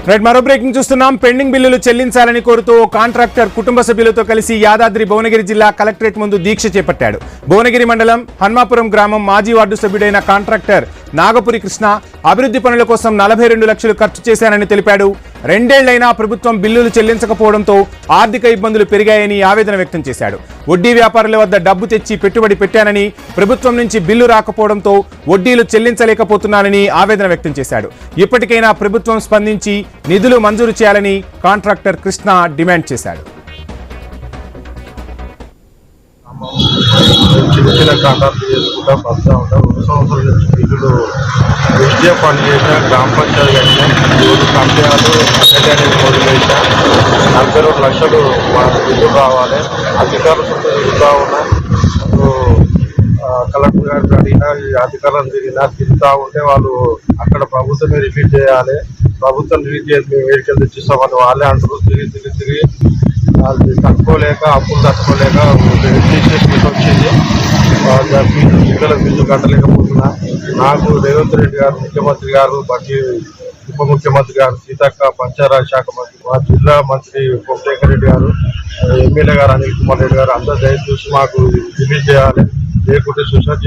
Right, మరో breaking చూస్తున్నాం. Pending బిల్లులు చెల్లించాలని కోరుతూ కాంట్రాక్టర్ కుటుంబ సభ్యులతో కలిసి యాదాద్రి భువనగిరి జిల్లా కలెక్టరేట్ ముందు దీక్ష చేపట్టాడు. భువనగిరి మండలం హన్మాపురం గ్రామం మాజీ వార్డు సభ్యుడైన కాంట్రాక్టర్ నాగపురి కృష్ణ అభివృద్ధి పనుల కోసం 42 లక్షలు ఖర్చు చేశానని తెలిపాడు. 2 ఏళ్లైనా ప్రభుత్వం బిల్లులు చెల్లించకపోవడంతో ఆర్థిక ఇబ్బందులు పెరిగాయని ఆవేదన వ్యక్తం చేశాడు. వడ్డీ వ్యాపారుల వద్ద డబ్బు తెచ్చి పెట్టుబడి పెట్టానని, ప్రభుత్వం నుంచి బిల్లు రాకపోవడంతో వడ్డీలు చెల్లించలేకపోతున్నానని ఆవేదన వ్యక్తం చేశాడు. ఇప్పటికైనా ప్రభుత్వం స్పందించి నిధులు మంజూరు చేయాలని కాంట్రాక్టర్ కృష్ణ డిమాండ్ చేశాడు. చిన్న చిన్న కాంట్రాక్ట్లు చేసుకుంటా వస్తూ ఉంటాం. 2 సంవత్సరాల నుంచి బిల్లులు ఎస్డిఎఫ్ ఫండ్ చేసిన, గ్రామ పంచాయతీ కట్టిన, 3 కంపెనీలు అడ్వర్టైజింగ్ మొదలు చేసిన, 42 లక్షలు మా బిల్లు రావాలి. అధికారులు చుట్టూ తిరుగుతూ ఉన్నాం. కలెక్టర్ గారికి అడిగినా, ఈ అధికారులను తిరుగుతూ ఉంటే వాళ్ళు అక్కడ ప్రభుత్వమే రిలీజ్ చేయాలి, ప్రభుత్వం రిలీజ్ చేసి మేము వేడికలు తెచ్చిస్తామని వాళ్ళే అంటారు. తిరిగి అది తట్టుకోలేక, అప్పులు తట్టుకోలేక రిజిస్ట్రేషన్ వచ్చింది. పిల్లల బిల్లు కట్టలేకపోతున్నా. నాకు రేవంత్ రెడ్డి గారు, ముఖ్యమంత్రి గారు, బాకీ ఉప ముఖ్యమంత్రి గారు, సీతక్క పంచాయతీరాజ్ శాఖ మంత్రి, మా జిల్లా మంత్రి కోమటిరెడ్డి రెడ్డి గారు, ఎమ్మెల్యే గారు అనిల్ కుమార్ రెడ్డి గారు అందరూ దయచేసి మాకు రిలీజ్ చేయాలి, లేకుంటే సూసైడ్